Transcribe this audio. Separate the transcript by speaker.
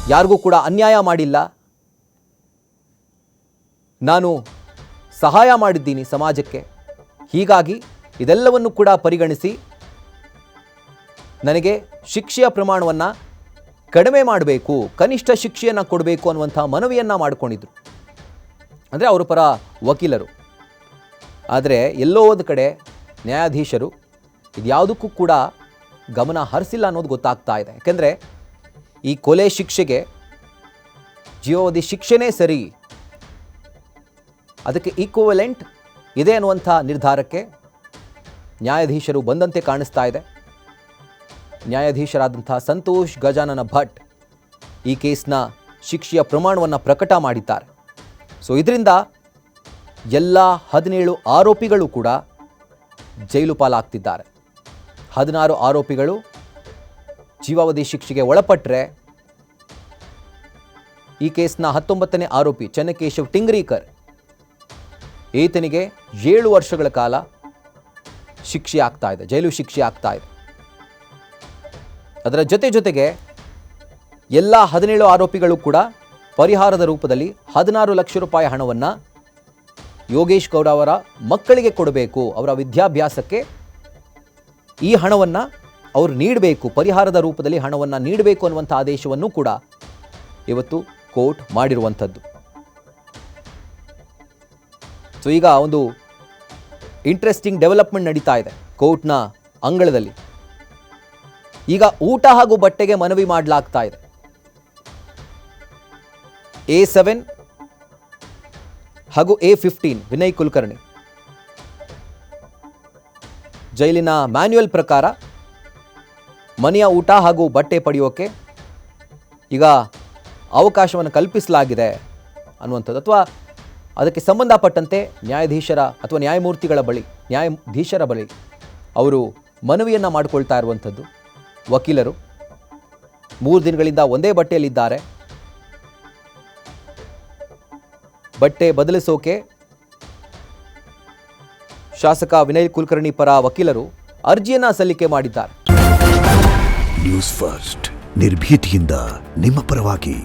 Speaker 1: ಯಾರಿಗೂ ಕೂಡ ಅನ್ಯಾಯ ಮಾಡಿಲ್ಲ, ನಾನು ಸಹಾಯ ಮಾಡಿದ್ದೀನಿ ಸಮಾಜಕ್ಕೆ, ಹೀಗಾಗಿ ಇದೆಲ್ಲವನ್ನು ಕೂಡ ಪರಿಗಣಿಸಿ ನನಗೆ ಶಿಕ್ಷೆಯ ಪ್ರಮಾಣವನ್ನು ಕಡಿಮೆ ಮಾಡಬೇಕು, ಕನಿಷ್ಠ ಶಿಕ್ಷೆಯನ್ನು ಕೊಡಬೇಕು ಅನ್ನುವಂಥ ಮನವಿಯನ್ನು ಮಾಡಿಕೊಂಡಿದ್ರು. ಅಂದರೆ ಅವರ ಪರ ವಕೀಲರು. ಆದರೆ ಎಲ್ಲೋ ಒಂದು ಕಡೆ ನ್ಯಾಯಾಧೀಶರು ಇದ್ಯಾವುದಕ್ಕೂ ಕೂಡ ಗಮನ ಹರಿಸಿಲ್ಲ ಅನ್ನೋದು ಗೊತ್ತಾಗ್ತಾ ಇದೆ. ಯಾಕೆಂದರೆ ಈ ಕೊಲೆ ಶಿಕ್ಷೆಗೆ ಜೀವಾವಧಿ ಶಿಕ್ಷೆನೇ ಸರಿ, ಅದಕ್ಕೆ ಈಕ್ವಲೆಂಟ್ ಇದೆ ಅನ್ನುವಂಥ ನಿರ್ಧಾರಕ್ಕೆ ನ್ಯಾಯಾಧೀಶರು ಬಂದಂತೆ ಕಾಣಿಸ್ತಾ ಇದೆ. ನ್ಯಾಯಾಧೀಶರಾದಂಥ ಸಂತೋಷ್ ಗಜಾನನ ಭಟ್ ಈ ಕೇಸ್ನ ಶಿಕ್ಷೆಯ ಪ್ರಮಾಣವನ್ನು ಪ್ರಕಟ ಮಾಡಿದ್ದಾರೆ. ಸೊ ಇದರಿಂದ ಎಲ್ಲ 17 ಆರೋಪಿಗಳು ಕೂಡ ಜೈಲು ಪಾಲಾಗ್ತಿದ್ದಾರೆ. 16 ಆರೋಪಿಗಳು ಜೀವಾವಧಿ ಶಿಕ್ಷೆಗೆ ಒಳಪಟ್ಟರೆ ಈ ಕೇಸ್ನ 19ನೇ ಆರೋಪಿ ಚೆನ್ನಕೇಶವ್ ಟಿಂಗ್ರೀಕರ್ ಈತನಿಗೆ 7 ವರ್ಷಗಳ ಕಾಲ ಶಿಕ್ಷೆ ಆಗ್ತಾ ಇದೆ, ಜೈಲು ಶಿಕ್ಷೆ ಆಗ್ತಾ ಇದೆ. ಅದರ ಜೊತೆಗೆ ಎಲ್ಲ 17 ಆರೋಪಿಗಳು ಕೂಡ ಪರಿಹಾರದ ರೂಪದಲ್ಲಿ 16 ಲಕ್ಷ ರೂಪಾಯಿ ಹಣವನ್ನು ಯೋಗೇಶ್ ಗೌಡ ಅವರ ಮಕ್ಕಳಿಗೆ ಕೊಡಬೇಕು, ಅವರ ವಿದ್ಯಾಭ್ಯಾಸಕ್ಕೆ ಈ ಹಣವನ್ನು ಅವರು ನೀಡಬೇಕು, ಪರಿಹಾರದ ರೂಪದಲ್ಲಿ ಹಣವನ್ನು ನೀಡಬೇಕು ಅನ್ನುವಂಥ ಆದೇಶವನ್ನು ಕೂಡ ಇವತ್ತು ಕೋರ್ಟ್ ಮಾಡಿರುವಂಥದ್ದು. ಸೊ ಈಗ ಒಂದು ಇಂಟ್ರೆಸ್ಟಿಂಗ್ ಡೆವಲಪ್ಮೆಂಟ್ ನಡೀತಾ ಇದೆ ಕೋರ್ಟ್ನ ಅಂಗಳದಲ್ಲಿ. ಈಗ ಊಟ ಹಾಗೂ ಬಟ್ಟೆಗೆ ಮನವಿ ಮಾಡಲಾಗ್ತಾ ಇದೆ. A7 ಹಾಗೂ A15 ವಿನಯ್ ಕುಲಕರ್ಣಿ ಜೈಲಿನ ಮ್ಯಾನ್ಯುಯಲ್ ಪ್ರಕಾರ ಮನೆಯ ಊಟ ಹಾಗೂ ಬಟ್ಟೆ ಪಡೆಯೋಕೆ ಈಗ ಅವಕಾಶವನ್ನು ಕಲ್ಪಿಸಲಾಗಿದೆ ಅನ್ನುವಂಥದ್ದು, ಅಥವಾ ಅದಕ್ಕೆ ಸಂಬಂಧಪಟ್ಟಂತೆ ನ್ಯಾಯಾಧೀಶರ ಅಥವಾ ನ್ಯಾಯಾಧೀಶರ ಬಳಿ ಅವರು ಮನವಿಯನ್ನು ಮಾಡಿಕೊಳ್ತಾ ಇರುವಂಥದ್ದು. ವಕೀಲರು 3 ದಿನಗಳಿಂದ ಒಂದೇ ಬಟ್ಟೆಯಲ್ಲಿದ್ದಾರೆ. ಬಟ್ಟೆ ಬದಲಿಸೋಕೆ ಶಾಸಕ ವಿನಯ್ ಕುಲಕರ್ಣಿ ಪರ ವಕೀಲರು ಅರ್ಜಿಯನ್ನು ಸಲ್ಲಿಕೆ ಮಾಡಿದ್ದಾರೆ.
Speaker 2: ನ್ಯೂಸ್ ಫಸ್ಟ್ ನಿರ್ಭೀತಿಯಿಂದ ನಿಮ್ಮ ಪರವಾಗಿ.